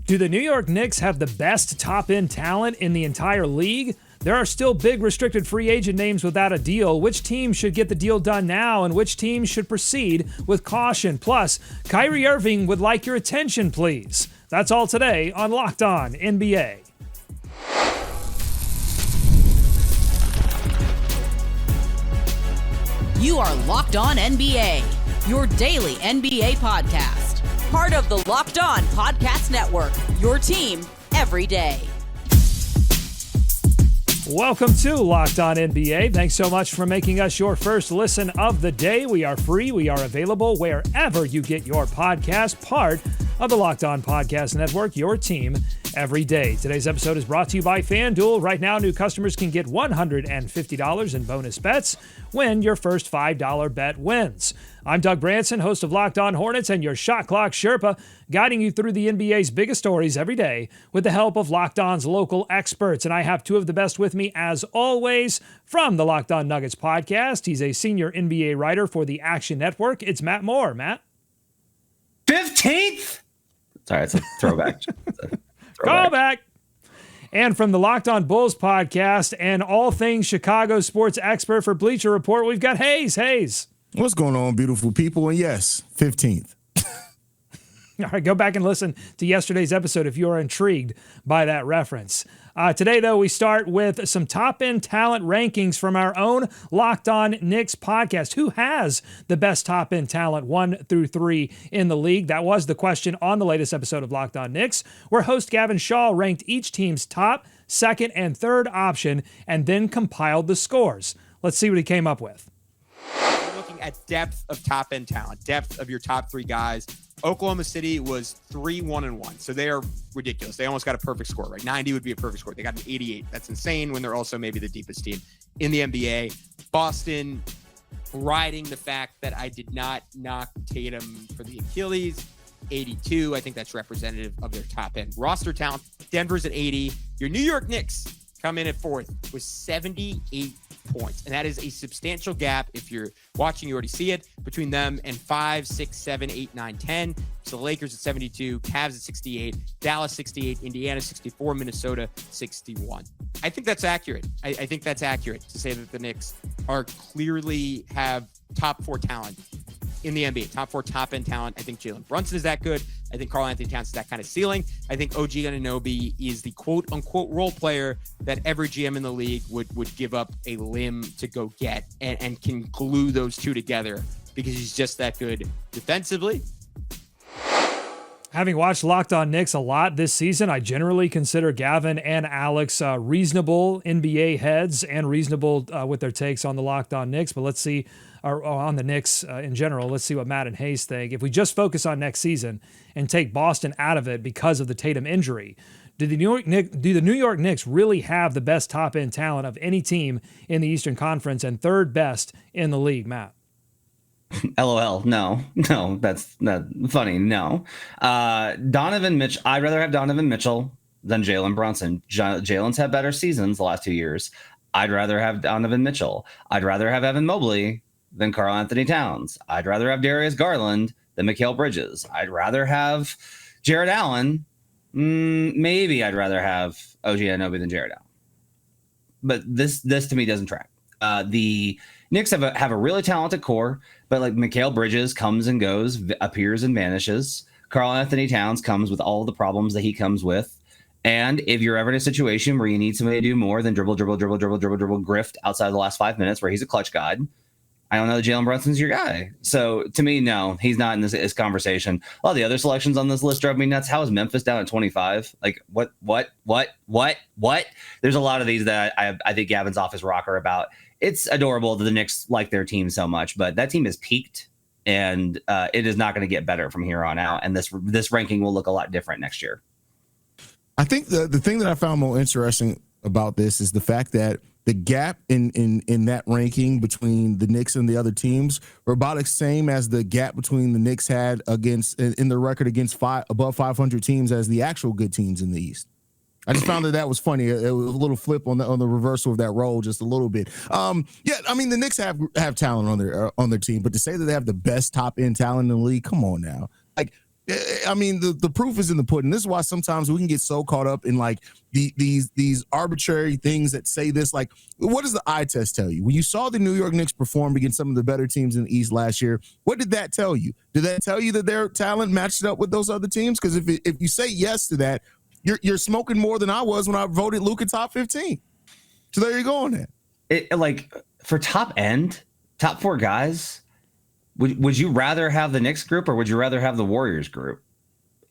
Do the New York Knicks have the best top-end talent in the entire league? There are still big restricted free agent names without a deal. Which team should get the deal done now, and which team should proceed with caution? Plus, Kyrie Irving would like your attention, please. That's all today on Locked On NBA. You are Locked On NBA, your daily NBA podcast. Part of the Locked On Podcast Network, your team every day. Welcome to Locked On NBA. Thanks so much for making us your first listen of the day. We are free. We are available wherever you get your podcast. Part of the Locked On Podcast Network, your team every day. Today's episode is brought to you by FanDuel. Right now, new customers can get $150 in bonus bets when your first $5 bet wins. I'm Doug Branson, host of Locked On Hornets and your Shot Clock Sherpa, guiding you through the NBA's biggest stories every day with the help of Locked On's local experts. And I have two of the best with me, as always, from the Locked On Nuggets podcast. He's a senior NBA writer for the Action Network. It's Matt Moore. Matt? 15th? Sorry, it's a throwback. Call back. And from the Locked On Bulls podcast and all things Chicago sports expert for Bleacher Report, we've got Hayes. Hayes. What's going on, beautiful people? And yes, 15th. All right, go back and listen to yesterday's episode if you're intrigued by that reference. Today, though, we start with some top-end talent rankings from our own Locked On Knicks podcast. Who has the best top-end talent 1 through 3 in the league? That was the question on the latest episode of Locked On Knicks, where host Gavin Shaw ranked each team's top, second, and third option and then compiled the scores. Let's see what he came up with. We're looking at depth of top-end talent, depth of your top three guys. Oklahoma City was 3-1-1, so they are ridiculous. They almost got a perfect score, right? 90 would be a perfect score. They got an 88. That's insane when they're also maybe the deepest team in the NBA. Boston riding the fact that I did not knock Tatum for the Achilles. 82. I think that's representative of their top end roster talent. Denver's at 80. Your New York Knicks come in at fourth with 78 points. And that is a substantial gap. If you're watching, you already see it between them and 5, 6, 7, 8, 9, 10. So the Lakers at 72, Cavs at 68, Dallas 68, Indiana 64, Minnesota 61. I think that's accurate. I think that's accurate to say that the Knicks are clearly have top four talent in the NBA, top four top-end talent. I think Jalen Brunson is that good. I think Karl-Anthony Towns is that kind of ceiling. I think OG Anunoby is the quote-unquote role player that every GM in the league would give up a limb to go get and can glue those two together because he's just that good defensively. Having watched Locked On Knicks a lot this season, I generally consider Gavin and Alex reasonable NBA heads and reasonable with their takes on the Locked On Knicks. But let's see, or on the Knicks in general, let's see what Matt and Hayes think. If we just focus on next season and take Boston out of it because of the Tatum injury, do the New York Knicks really have the best top-end talent of any team in the Eastern Conference and third best in the league, Matt? LOL. No, that's not funny. No. Donovan Mitchell. I'd rather have Donovan Mitchell than Jalen Brunson. Jalen's had better seasons the last 2 years. I'd rather have Donovan Mitchell. I'd rather have Evan Mobley than Karl-Anthony Towns. I'd rather have Darius Garland than Mikal Bridges. I'd rather have Jared Allen. Maybe I'd rather have OG Anunoby than Jared Allen. But this to me doesn't track. The Knicks have a really talented core, but like Mikal Bridges comes and goes, appears and vanishes. Karl-Anthony Towns comes with all of the problems that he comes with. And if you're ever in a situation where you need somebody to do more than dribble, grift outside the last 5 minutes where he's a clutch god, I don't know that Jalen Brunson's your guy. So to me, no, he's not in this conversation. A lot of the other selections on this list drove me nuts. How is Memphis down at 25? Like what? There's a lot of these that I think Gavin's off his rocker about. It's adorable that the Knicks like their team so much, but that team is peaked and it is not going to get better from here on out. And this ranking will look a lot different next year. I think the thing that I found more interesting about this is the fact that the gap in that ranking between the Knicks and the other teams were about the same as the gap between the Knicks had in the record against above 500 teams as the actual good teams in the East. I just found that was funny. It was a little flip on the reversal of that role, just a little bit. Yeah, I mean the Knicks have talent on their team, but to say that they have the best top end talent in the league, come on now. Like I mean, the proof is in the pudding. This is why sometimes we can get so caught up in like these arbitrary things that say this. Like, what does the eye test tell you? When you saw the New York Knicks perform against some of the better teams in the East last year, what did that tell you? Did that tell you that their talent matched up with those other teams? Because if you say yes to that, you're smoking more than I was when I voted Luka top 15. So there you go on that. Like for top 4 guys. Would you rather have the Knicks group or would you rather have the Warriors group,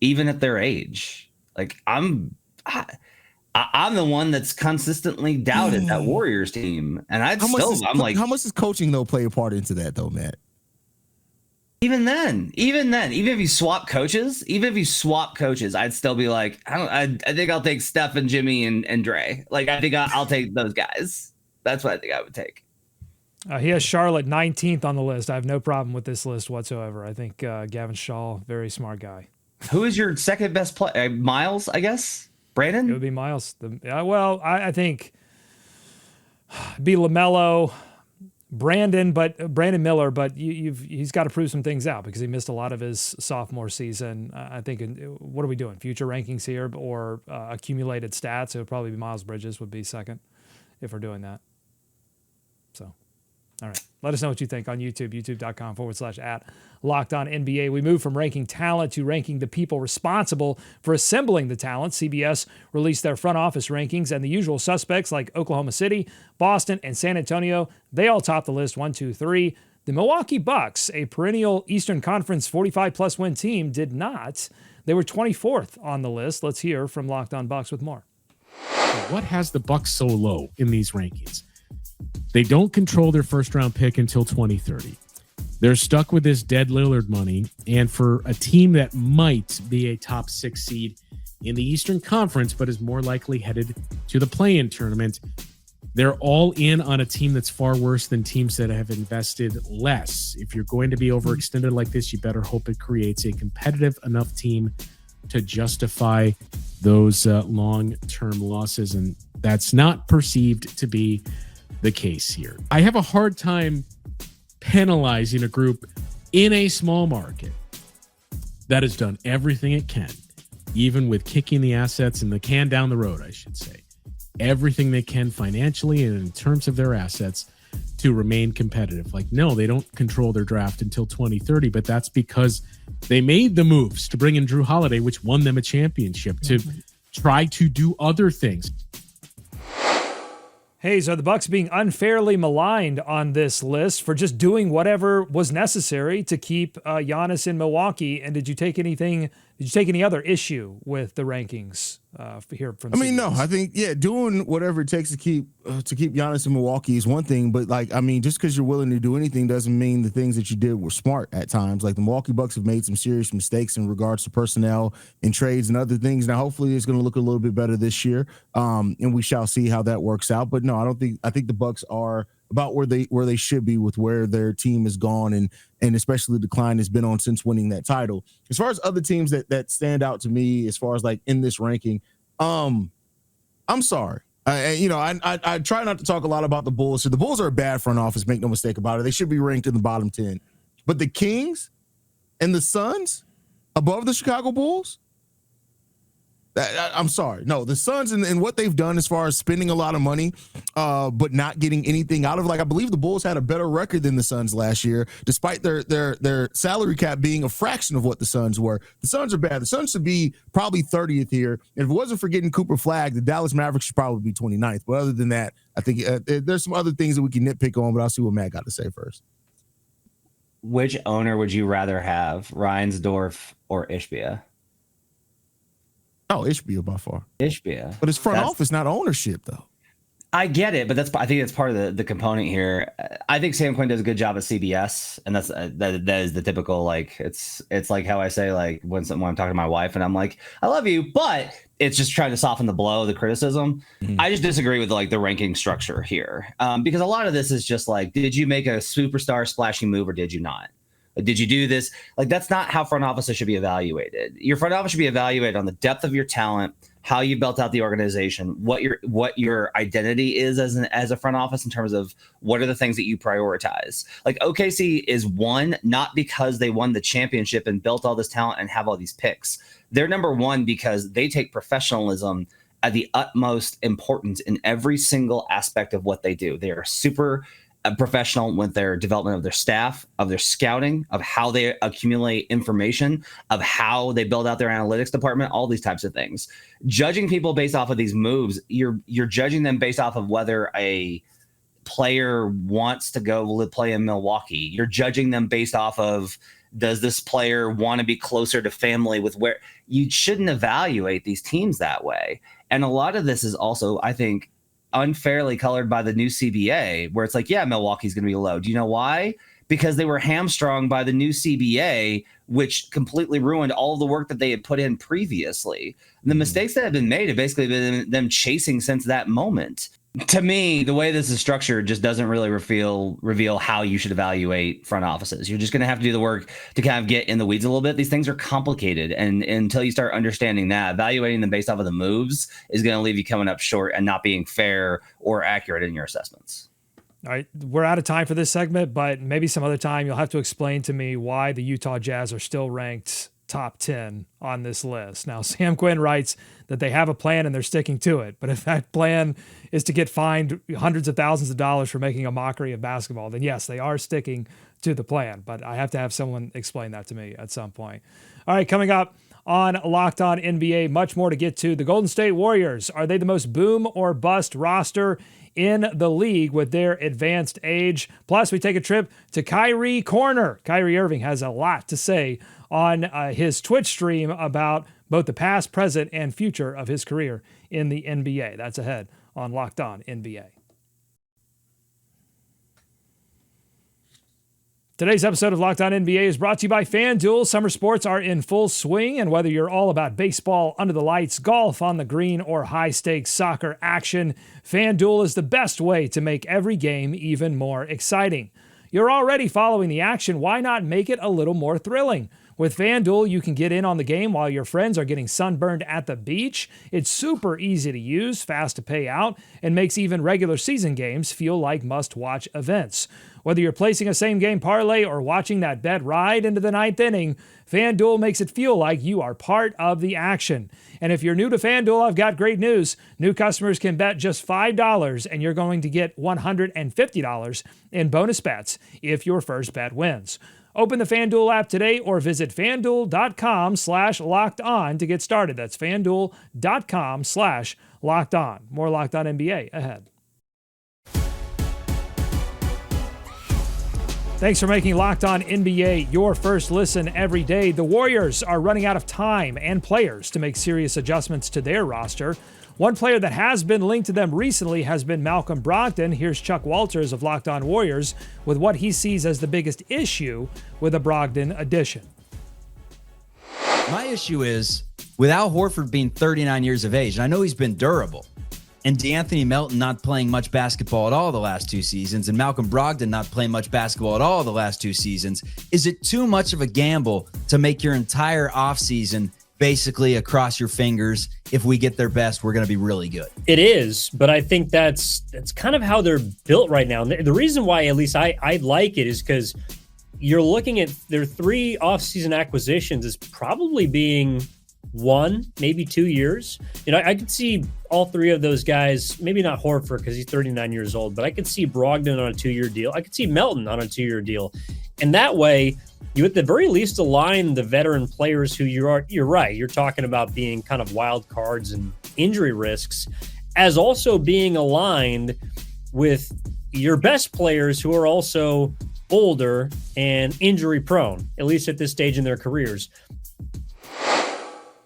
even at their age? Like I'm the one that's consistently doubted that Warriors team, and I'm like, how much does coaching though play a part into that though, Matt? Even if you swap coaches, I'd still be like, I think I'll take Steph and Jimmy and Dre. Like I think I'll take those guys. That's what I think I would take. He has Charlotte 19th on the list. I have no problem with this list whatsoever. I think Gavin Shaw, very smart guy. Who is your second best player? Miles, I guess. Brandon? It would be Miles. I think it'd be LaMelo, Brandon Miller, but he's got to prove some things out because he missed a lot of his sophomore season. I think, what are we doing? Future rankings here or accumulated stats? It would probably be Miles Bridges would be second if we're doing that. So. All right. Let us know what you think on YouTube, youtube.com/@LockedOnNBA. We move from ranking talent to ranking the people responsible for assembling the talent. CBS released their front office rankings, and the usual suspects like Oklahoma City, Boston, and San Antonio, they all top the list 1, 2, 3. The Milwaukee Bucks, a perennial Eastern Conference 45-plus win team, did not. They were 24th on the list. Let's hear from Locked On Bucks with more. What has the Bucks so low in these rankings? They don't control their first-round pick until 2030. They're stuck with this dead Lillard money, and for a team that might be a top 6 seed in the Eastern Conference but is more likely headed to the play-in tournament, they're all in on a team that's far worse than teams that have invested less. If you're going to be overextended like this, you better hope it creates a competitive enough team to justify those long-term losses, and that's not perceived to be the case here. I have a hard time penalizing a group in a small market that has done everything it can, even with kicking the assets and the can down the road, I should say, everything they can financially and in terms of their assets to remain competitive. Like, no, they don't control their draft until 2030, but that's because they made the moves to bring in Drew Holiday, which won them a championship, to try to do other things. Hayes, are the Bucks being unfairly maligned on this list for just doing whatever was necessary to keep Giannis in Milwaukee? And did you take any other issue with the rankings here from? No. I think doing whatever it takes to keep Giannis in Milwaukee is one thing, but just because you're willing to do anything doesn't mean the things that you did were smart at times. Like the Milwaukee Bucks have made some serious mistakes in regards to personnel and trades and other things. Now, hopefully, it's going to look a little bit better this year, and we shall see how that works out. But no, I think the Bucks are about where they should be with where their team has gone and especially the decline has been on since winning that title. As far as other teams that stand out to me as far as like in this ranking, I'm sorry. I try not to talk a lot about the Bulls. So the Bulls are a bad front office, make no mistake about it. They should be ranked in the bottom 10. But the Kings and the Suns above the Chicago Bulls, I'm sorry. No, the Suns and what they've done as far as spending a lot of money, but not getting anything out of it. Like, I believe the Bulls had a better record than the Suns last year, despite their salary cap being a fraction of what the Suns were. The Suns are bad. The Suns should be probably 30th here. And if it wasn't for getting Cooper Flagg, the Dallas Mavericks should probably be 29th. But other than that, I think there's some other things that we can nitpick on, but I'll see what Matt got to say first. Which owner would you rather have, Reinsdorf or Ishbia? Oh, Ishbia by far. Ishbia. But it's front office, not ownership, though. I get it, but I think that's part of the component here. I think Sam Quinn does a good job at CBS, and that is the typical, like, it's like how I say, like, when I'm talking to my wife and I'm like, I love you, but it's just trying to soften the blow, the criticism. Mm-hmm. I just disagree with like the ranking structure here, because a lot of this is just like, did you make a superstar splashy move or did you not? Did you do this? Like, that's not how front offices should be evaluated. Your front office should be evaluated on the depth of your talent, how you built out the organization, what your identity is as a front office in terms of what are the things that you prioritize. Like, OKC is one, not because they won the championship and built all this talent and have all these picks. They're number one because they take professionalism at the utmost importance in every single aspect of what they do. They are super professional with their development of their staff, of their scouting, of how they accumulate information, of how they build out their analytics department, all these types of things. Judging people based off of these moves, you're judging them based off of whether a player wants to go play in Milwaukee. You're judging them based off of, does this player want to be closer to family with where you shouldn't evaluate these teams that way. And a lot of this is also, I think, unfairly colored by the new CBA, where it's like, yeah, Milwaukee's going to be low. Do you know why? Because they were hamstrung by the new CBA, which completely ruined all the work that they had put in previously. The mistakes that have been made have basically been them chasing since that moment. To me, the way this is structured just doesn't really reveal how you should evaluate front offices. You're just going to have to do the work to kind of get in the weeds a little bit. These things are complicated, and until you start understanding that, evaluating them based off of the moves is going to leave you coming up short and not being fair or accurate in your assessments. All right, we're out of time for this segment, but maybe some other time you'll have to explain to me why the Utah Jazz are still ranked top 10 on this list. Now, Sam Quinn writes that they have a plan and they're sticking to it. But if that plan is to get fined hundreds of thousands of dollars for making a mockery of basketball, then yes, they are sticking to the plan. But I have to have someone explain that to me at some point. All right, coming up on Locked On NBA, much more to get to. The Golden State Warriors, are they the most boom or bust roster in the league with their advanced age? Plus, we take a trip to Kyrie Corner. Kyrie Irving has a lot to say on his Twitch stream about both the past, present, and future of his career in the NBA. That's ahead on Locked On NBA. Today's episode of Locked On NBA is brought to you by FanDuel. Summer sports are in full swing, and whether you're all about baseball under the lights, golf on the green, or high-stakes soccer action, FanDuel is the best way to make every game even more exciting. You're already following the action. Why not make it a little more thrilling? With FanDuel, you can get in on the game while your friends are getting sunburned at the beach. It's super easy to use, fast to pay out, and makes even regular season games feel like must-watch events. Whether you're placing a same-game parlay or watching that bet ride into the ninth inning, FanDuel makes it feel like you are part of the action. And if you're new to FanDuel, I've got great news. New customers can bet just $5, and you're going to get $150 in bonus bets if your first bet wins. Open the FanDuel app today or visit FanDuel.com/LockedOn to get started. That's FanDuel.com/LockedOn. More Locked On NBA ahead. Thanks for making Locked On NBA your first listen every day. The Warriors are running out of time and players to make serious adjustments to their roster. One player that has been linked to them recently has been Malcolm Brogdon. Here's Chuck Walters of Locked On Warriors with what he sees as the biggest issue with a Brogdon addition. My issue is, with Al Horford being 39 years of age, and I know he's been durable, and DeAnthony Melton not playing much basketball at all the last two seasons, and Malcolm Brogdon not playing much basketball at all the last two seasons, is it too much of a gamble to make your entire offseason basically across your fingers? If we get their best, we're going to be really good? It is, but I think that's kind of how they're built right now. And the reason why, at least I like it, is because you're looking at their three offseason acquisitions as probably being 1, maybe 2 years. You know, I could see all three of those guys, maybe not Horford because he's 39 years old, but I could see Brogdon on a 2-year deal. I could see Melton on a 2-year deal. And that way, you at the very least align the veteran players who you're right. You're talking about being kind of wild cards and injury risks, as also being aligned with your best players who are also older and injury prone, at least at this stage in their careers.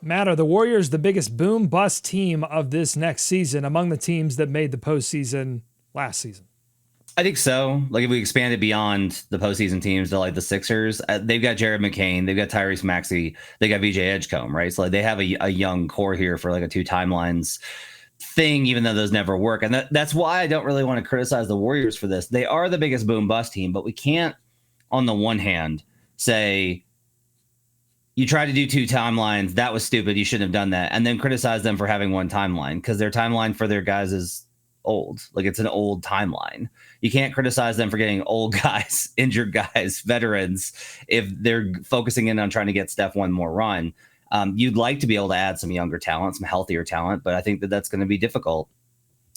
Matt, are the Warriors the biggest boom-bust team of this next season among the teams that made the postseason last season? I think so. Like, if we expand it beyond the postseason teams to like the Sixers, they've got Jared McCain, they've got Tyrese Maxey, they got VJ Edgecombe, right? So like they have a young core here for like a 2 timelines thing, even though those never work. And that's why I don't really want to criticize the Warriors for this. They are the biggest boom bust team, but we can't, on the one hand, say, you tried to do 2 timelines. That was stupid. You shouldn't have done that. And then criticize them for having 1 timeline, because their timeline for their guys is old. Like, it's an old timeline. You can't criticize them for getting old guys, injured guys, veterans, if they're focusing in on trying to get Steph one more run. You'd like to be able to add some younger talent, some healthier talent, but I think that that's going to be difficult.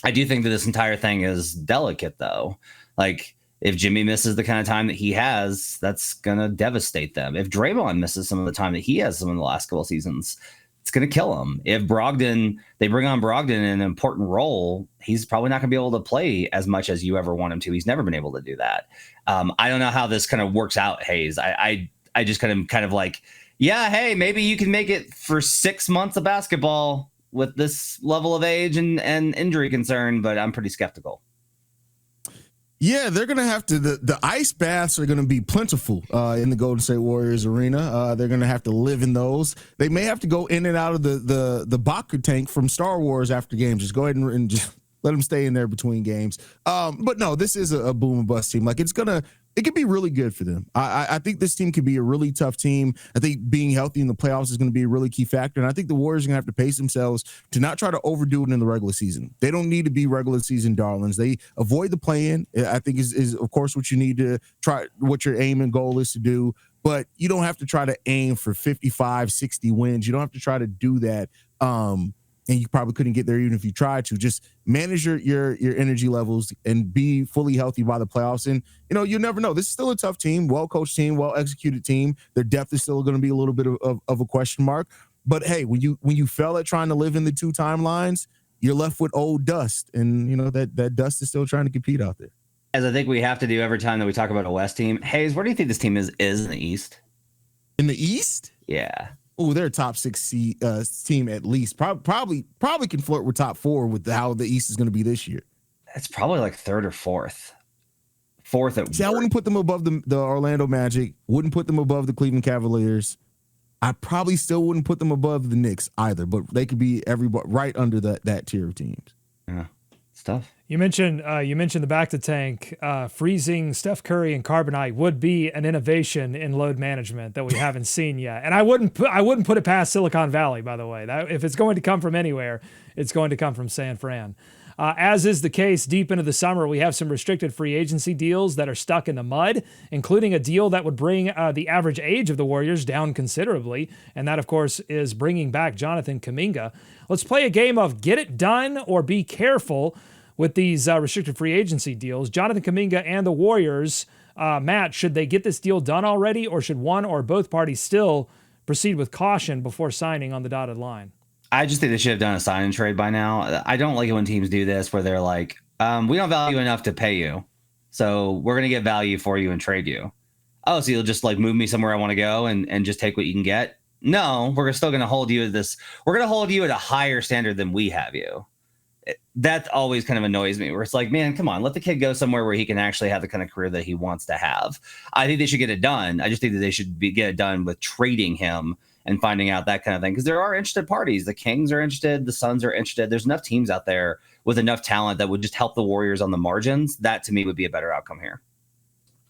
I do think that this entire thing is delicate, though. Like, if Jimmy misses the kind of time that he has, that's going to devastate them. If Draymond misses some of the time that he has some of the last couple of seasons, it's going to kill him. If they bring on Brogdon in an important role, he's probably not going to be able to play as much as you ever want him to. He's never been able to do that. I don't know how this kind of works out, Hayes. I just kind of like, yeah, hey, maybe you can make it for 6 months of basketball with this level of age and injury concern, but I'm pretty skeptical. Yeah, they're going to have to, the ice baths are going to be plentiful in the Golden State Warriors arena. They're going to have to live in those. They may have to go in and out of the Baku tank from Star Wars after games. Just go ahead and just let them stay in there between games. But no, this is a boom and bust team. Like, it could be really good for them. I think this team could be a really tough team. I think being healthy in the playoffs is going to be a really key factor. And I think the Warriors are going to have to pace themselves to not try to overdo it in the regular season. They don't need to be regular season darlings. They avoid the play-in. I think is of course what you need to try, what your aim and goal is to do. But you don't have to try to aim for 55, 60 wins. You don't have to try to do that. And you probably couldn't get there even if you tried to. Just manage your energy levels and be fully healthy by the playoffs. And, you never know. This is still a tough team, well-coached team, well-executed team. Their depth is still going to be a little bit of a question mark. But, hey, when you fail at trying to live in the 2 timelines, you're left with old dust. And, that dust is still trying to compete out there. As I think we have to do every time that we talk about a West team. Hayes, where do you think this team is in the East? In the East? Yeah. Oh, they're a top 6 team at least. Probably can flirt with top 4 with how the East is going to be this year. It's probably like 3rd or 4th. 4th at. See, I wouldn't put them above the Orlando Magic. Wouldn't put them above the Cleveland Cavaliers. I probably still wouldn't put them above the Knicks either. But they could be right under that tier of teams. Yeah, it's tough. You mentioned the back to tank. Freezing Steph Curry and carbonite would be an innovation in load management that we haven't seen yet. And I wouldn't put it past Silicon Valley, by the way. If it's going to come from anywhere, it's going to come from San Fran. As is the case deep into the summer, we have some restricted free agency deals that are stuck in the mud, including a deal that would bring the average age of the Warriors down considerably. And that, of course, is bringing back Jonathan Kaminga. Let's play a game of get it done or be careful with these restricted free agency deals. Jonathan Kaminga and the Warriors, Matt, should they get this deal done already, or should one or both parties still proceed with caution before signing on the dotted line? I just think they should have done a sign and trade by now. I don't like it when teams do this where they're like, we don't value enough to pay you, so we're going to get value for you and trade you. Oh, so you'll just like move me somewhere I want to go and just take what you can get? No, we're still going to hold you at this. We're going to hold you at a higher standard than we have you. That always kind of annoys me, where it's like, man, come on, let the kid go somewhere where he can actually have the kind of career that he wants to have. I think they should get it done. I just think that they should get it done with trading him and finding out that kind of thing, because there are interested parties. The Kings are interested. The Suns are interested. There's enough teams out there with enough talent that would just help the Warriors on the margins. That, to me, would be a better outcome here.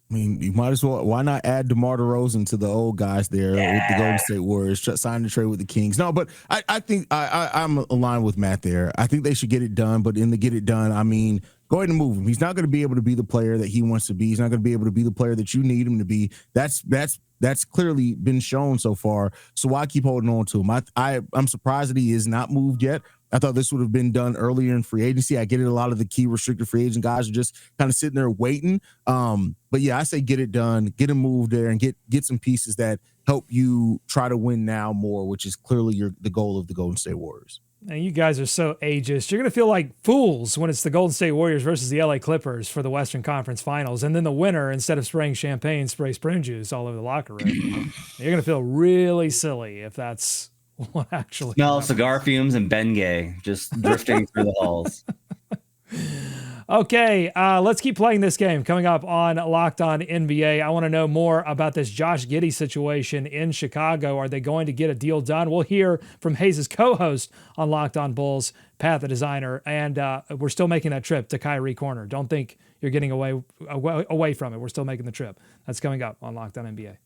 I mean, you might as well. Why not add DeMar DeRozan to the old guys there with the Golden State Warriors, sign the trade with the Kings? No, but I think I'm aligned with Matt there. I think they should get it done, but in the get it done, I mean, go ahead and move him. He's not going to be able to be the player that he wants to be. He's not going to be able to be the player that you need him to be. That's clearly been shown so far. So why keep holding on to him? I'm surprised that he is not moved yet. I thought this would have been done earlier in free agency. I get it. A lot of the key restricted free agent guys are just kind of sitting there waiting. But yeah, I say get it done, get him moved there, and get some pieces that help you try to win now more, which is clearly the goal of the Golden State Warriors. And you guys are so ageist. You're going to feel like fools when it's the Golden State Warriors versus the LA Clippers for the Western Conference Finals. And then the winner, instead of spraying champagne, sprays prune juice all over the locker room. You're going to feel really silly if that's what actually smell happens. Cigar fumes and Bengay just drifting through the halls. Okay, let's keep playing this game. Coming up on Locked On NBA, I want to know more about this Josh Giddy situation in Chicago. Are they going to get a deal done? We'll hear from Hayes' co-host on Locked On Bulls, Pat the Designer, and we're still making that trip to Kyrie Corner. Don't think you're getting away from it. We're still making the trip. That's coming up on Locked On NBA.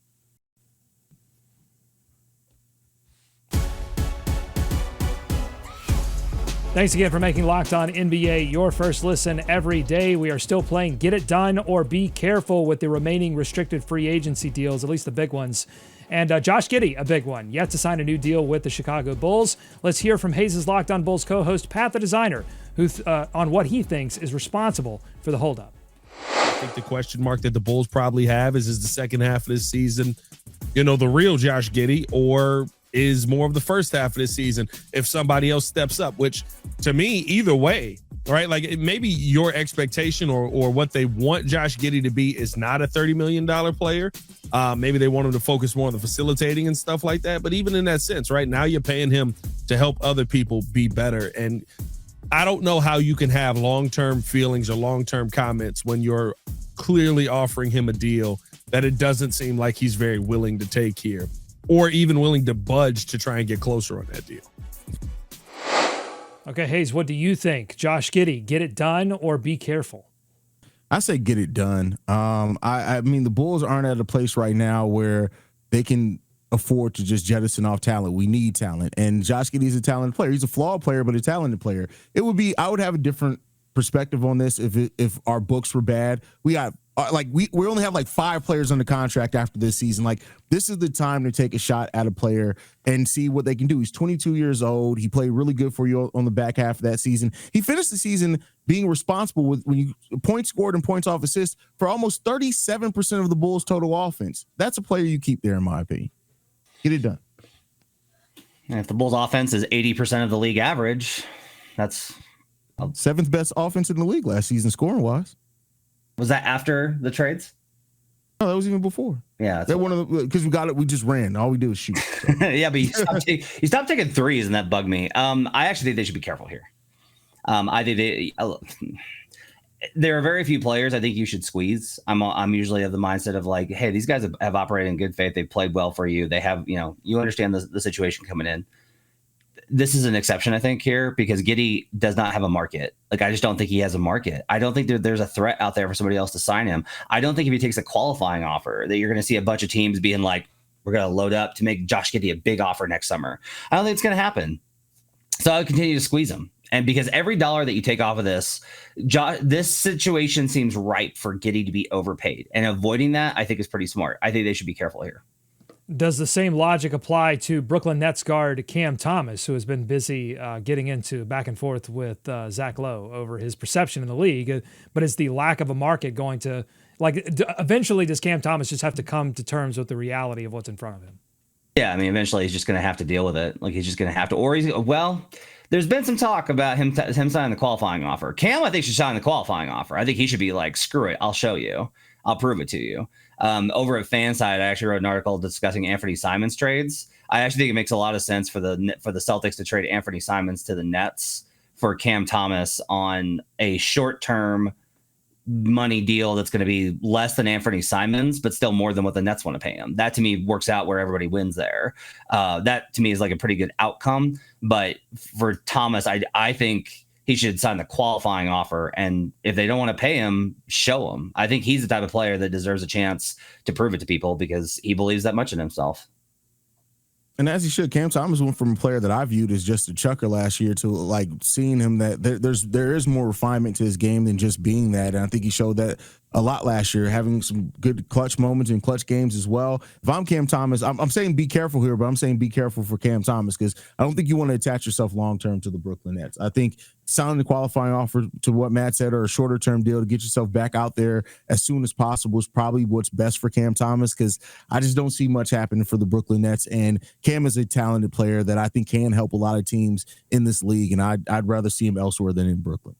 Thanks again for making Locked On NBA your first listen every day. We are still playing Get It Done or Be Careful with the remaining restricted free agency deals, at least the big ones. And Josh Giddy, a big one, yet to sign a new deal with the Chicago Bulls. Let's hear from Hayes' Locked On Bulls co-host, Pat the Designer, who on what he thinks is responsible for the holdup. I think the question mark that the Bulls probably have is the second half of this season, the real Josh Giddy, or is more of the first half of this season if somebody else steps up, which to me, either way, right? Like maybe your expectation or what they want Josh Giddy to be is not a $30 million player. Maybe they want him to focus more on the facilitating and stuff like that. But even in that sense, right now you're paying him to help other people be better. And I don't know how you can have long-term feelings or long-term comments when you're clearly offering him a deal that it doesn't seem like he's very willing to take here, or even willing to budge to try and get closer on that deal. Okay, Hayes, what do you think? Josh Giddy, get it done or be careful? I say get it done. I mean, the Bulls aren't at a place right now where they can afford to just jettison off talent. We need talent. And Josh Giddey is a talented player. He's a flawed player, but a talented player. I would have a different perspective on this if our books were bad. We only have like 5 players under contract after this season. Like, this is the time to take a shot at a player and see what they can do. He's 22 years old. He played really good for you on the back half of that season. He finished the season being responsible with points scored and points off assists for almost 37% of the Bulls' total offense. That's a player you keep there, in my opinion. Get it done. And if the Bulls' offense is 80% of the league average, that's 7th best offense in the league last season, scoring wise. Was that after the trades? No, that was even before. Yeah, that one of the, because we got it. We just ran. All we do is shoot. So. Yeah, but you stopped taking threes, and that bugged me. I actually think they should be careful here. I think there are very few players I think you should squeeze. I'm usually of the mindset of like, hey, these guys have operated in good faith. They've played well for you. They have, you understand the situation coming in. This is an exception, I think, here, because Giddy does not have a market. Like, I just don't think he has a market. I don't think there's a threat out there for somebody else to sign him. I don't think if he takes a qualifying offer that you're going to see a bunch of teams being like, we're going to load up to make Josh Giddy a big offer next summer. I don't think it's going to happen. So I would continue to squeeze him. And because every dollar that you take off of this, this situation seems ripe for Giddy to be overpaid. And avoiding that, I think, is pretty smart. I think they should be careful here. Does the same logic apply to Brooklyn Nets guard Cam Thomas, who has been busy getting into back and forth with Zach Lowe over his perception in the league? But is the lack of a market going to, eventually does Cam Thomas just have to come to terms with the reality of what's in front of him? Yeah, I mean, eventually he's just going to have to deal with it. Like, he's just going to have to, there's been some talk about him signing the qualifying offer. Cam, I think, should sign the qualifying offer. I think he should be like, screw it, I'll show you. I'll prove it to you. Over at Fanside, I actually wrote an article discussing Anthony Simons trades. I actually think it makes a lot of sense for the Celtics to trade Anthony Simons to the Nets for Cam Thomas on a short-term money deal that's going to be less than Anthony Simons, but still more than what the Nets want to pay him. That to me works out where everybody wins there. That to me is like a pretty good outcome. But for Thomas, I think he should sign the qualifying offer. And if they don't want to pay him, show him. I think he's the type of player that deserves a chance to prove it to people because he believes that much in himself. And as he should, Cam Thomas went from a player that I viewed as just a chucker last year to like seeing him that there is more refinement to his game than just being that. And I think he showed that a lot last year, having some good clutch moments and clutch games as well. If I'm Cam Thomas, I'm saying be careful here, but I'm saying be careful for Cam Thomas because I don't think you want to attach yourself long-term to the Brooklyn Nets. I think signing the qualifying offer to what Matt said or a shorter-term deal to get yourself back out there as soon as possible is probably what's best for Cam Thomas because I just don't see much happening for the Brooklyn Nets. And Cam is a talented player that I think can help a lot of teams in this league, and I'd rather see him elsewhere than in Brooklyn.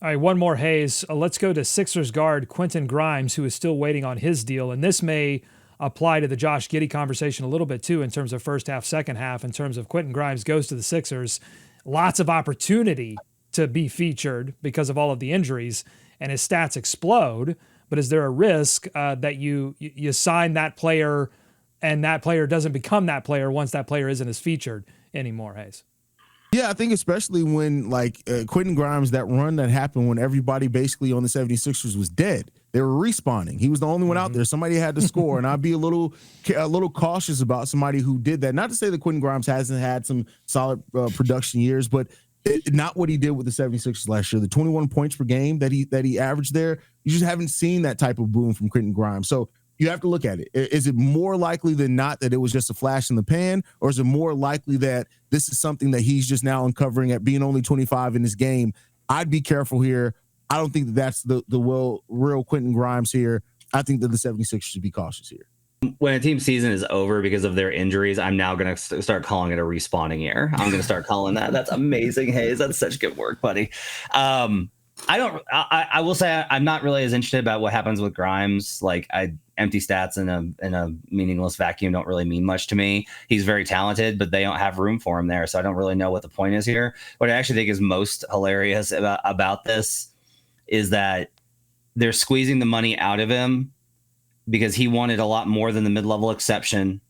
All right, one more, Hayes. Let's go to Sixers guard Quinton Grimes, who is still waiting on his deal. And this may apply to the Josh Giddy conversation a little bit, too, in terms of first half, second half, in terms of Quinton Grimes goes to the Sixers. Lots of opportunity to be featured because of all of the injuries, and his stats explode. But is there a risk that you sign that player and that player doesn't become that player once that player isn't as featured anymore, Hayes? Yeah, I think especially when Quinton Grimes, that run that happened when everybody basically on the 76ers was dead. They were respawning. He was the only one out there. Somebody had to score, and I'd be a little cautious about somebody who did that. Not to say that Quinton Grimes hasn't had some solid production years, but Not what he did with the 76ers last year. The 21 points per game that he averaged there, you just haven't seen that type of boom from Quinton Grimes. So you have to look at it. Is it more likely than not that it was just a flash in the pan, or is it more likely that this is something that he's just now uncovering at being only 25 in this game? I'd be careful here. I don't think that's the real Quinton Grimes here. I think that the 76ers should be cautious here. When a team season is over because of their injuries, I'm now going to start calling it a respawning year. I'm going to start calling that. That's amazing, Hayes. That's such good work, buddy. I will say I'm not really as interested about what happens with Grimes. Like, empty stats in a meaningless vacuum don't really mean much to me. He's very talented, but they don't have room for him there. So I don't really know what the point is here. What I actually think is most hilarious about this is that they're squeezing the money out of him because he wanted a lot more than the mid-level exception,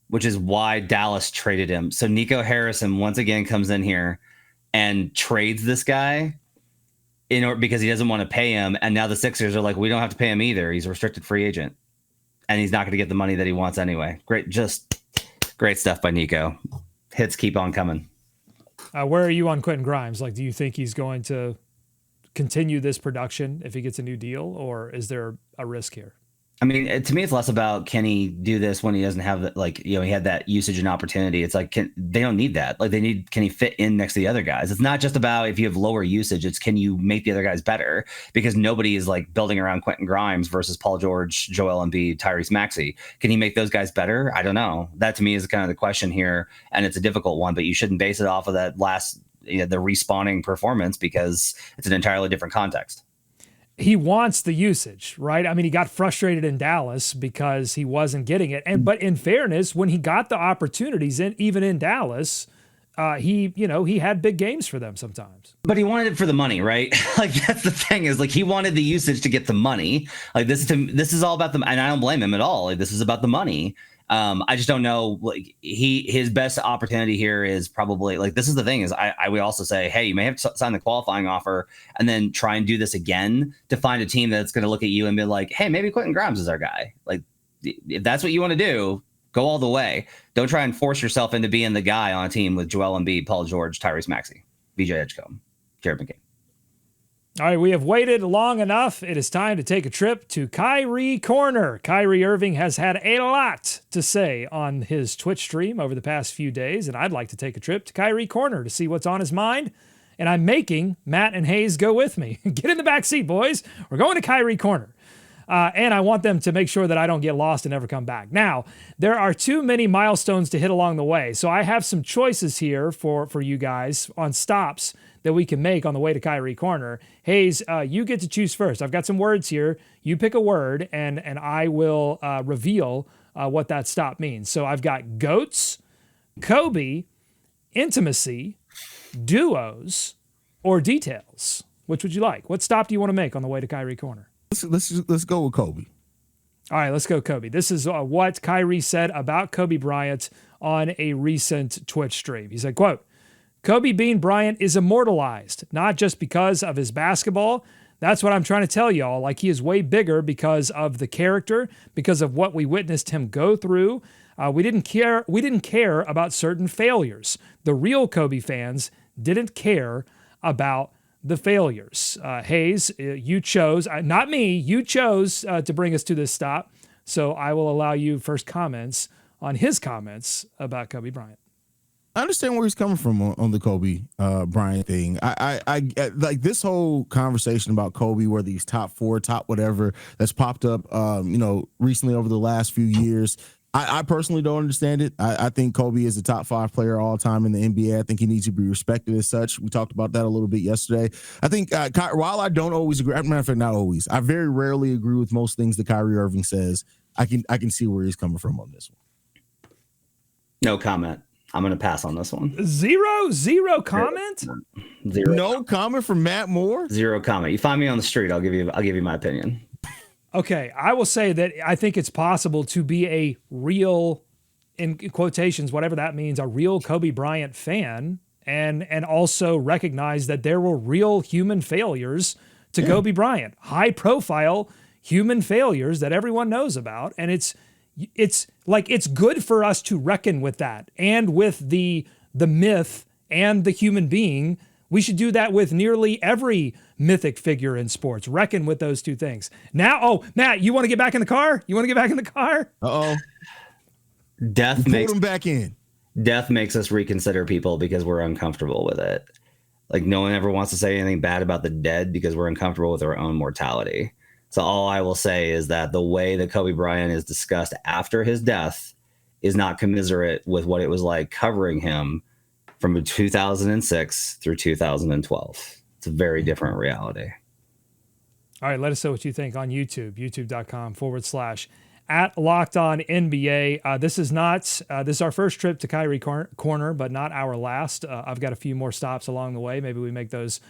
which is why Dallas traded him. So Nico Harrison once again comes in here and trades this guy because he doesn't want to pay him. And now the Sixers are like, we don't have to pay him either. He's a restricted free agent and he's not going to get the money that he wants anyway. Great stuff by Nico. Hits keep on coming. Where are you on Quinton Grimes? Like, do you think he's going to continue this production if he gets a new deal, or is there a risk here? I mean, to me, it's less about can he do this when he doesn't have he had that usage and opportunity. It's like, they don't need that. Like, can he fit in next to the other guys? It's not just about if you have lower usage. It's can you make the other guys better? Because nobody is like building around Quinton Grimes versus Paul George, Joel Embiid, Tyrese Maxey. Can he make those guys better? I don't know. That to me is kind of the question here, and it's a difficult one. But you shouldn't base it off of that last the respawning performance because it's an entirely different context. He wants the usage, right? I mean, he got frustrated in Dallas because he wasn't getting it. But in fairness, when he got the opportunities, even in Dallas, he had big games for them sometimes. But he wanted it for the money, right? Like, that's the thing is, like, he wanted the usage to get the money. Like, this is all about and I don't blame him at all. Like, this is about the money. I just don't know. Like, his best opportunity here is probably like, this is the thing is I would also say, hey, you may have to sign the qualifying offer and then try and do this again to find a team that's going to look at you and be like, hey, maybe Quinton Grimes is our guy. Like, if that's what you want to do, go all the way. Don't try and force yourself into being the guy on a team with Joel Embiid, Paul George, Tyrese Maxey, VJ Edgecombe, Jared McCain. All right, we have waited long enough. It is time to take a trip to Kyrie Corner. Kyrie Irving has had a lot to say on his Twitch stream over the past few days, and I'd like to take a trip to Kyrie Corner to see what's on his mind. And I'm making Matt and Hayes go with me. Get in the back seat, boys. We're going to Kyrie Corner. And I want them to make sure that I don't get lost and never come back. Now, there are too many milestones to hit along the way, so I have some choices here for you guys on stops that we can make on the way to Kyrie Corner. Hayes, you get to choose first. I've got some words here. You pick a word, and I will reveal what that stop means. So I've got goats, Kobe, intimacy, duos, or details. Which would you like? What stop do you want to make on the way to Kyrie Corner? Let's go with Kobe. All right, let's go Kobe. This is what Kyrie said about Kobe Bryant on a recent Twitch stream. He said, quote, Kobe Bean Bryant is immortalized, not just because of his basketball. That's what I'm trying to tell y'all. Like, he is way bigger because of the character, because of what we witnessed him go through. We didn't care about certain failures. The real Kobe fans didn't care about the failures. Hayes, you chose, not me, you chose to bring us to this stop. So I will allow you first comments on his comments about Kobe Bryant. I understand where he's coming from on the Kobe Bryant thing. I like this whole conversation about Kobe, whether he's top 4, top whatever, that's popped up, recently over the last few years. I personally don't understand it. I think Kobe is a top 5 player all time in the NBA. I think he needs to be respected as such. We talked about that a little bit yesterday. I think while I don't always agree, as a matter of fact, not always, I very rarely agree with most things that Kyrie Irving says. I can see where he's coming from on this one. No comment. I'm going to pass on this one. Zero comment? Zero. No comment from Matt Moore? Zero comment. You find me on the street, I'll give you my opinion. Okay, I will say that I think it's possible to be a real, in quotations, whatever that means, a real Kobe Bryant fan and also recognize that there were real human failures to Kobe Bryant, high profile human failures that everyone knows about. And it's good for us to reckon with that and with the myth and the human being. We should do that with nearly every mythic figure in sports. Reckon with those two things. Now, oh, Matt, you want to get back in the car? Uh-oh. Death Pull makes them back in. Death makes us reconsider people because we're uncomfortable with it. Like no one ever wants to say anything bad about the dead because we're uncomfortable with our own mortality. So all I will say is that the way that Kobe Bryant is discussed after his death is not commiserate with what it was like covering him from 2006 through 2012. It's a very different reality. All right, let us know what you think on YouTube, youtube.com/@LockedOnNBA. This is our first trip to Kyrie Corner, but not our last. I've got a few more stops along the way. Maybe we make those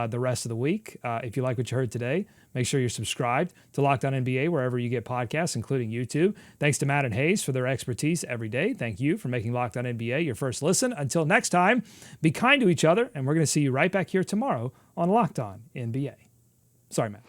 the rest of the week. If you like what you heard today, make sure you're subscribed to Locked On NBA wherever you get podcasts, including YouTube. Thanks to Matt and Hayes for their expertise every day. Thank you for making Locked On NBA your first listen. Until next time, be kind to each other, and we're going to see you right back here tomorrow on Locked On NBA. Sorry, Matt.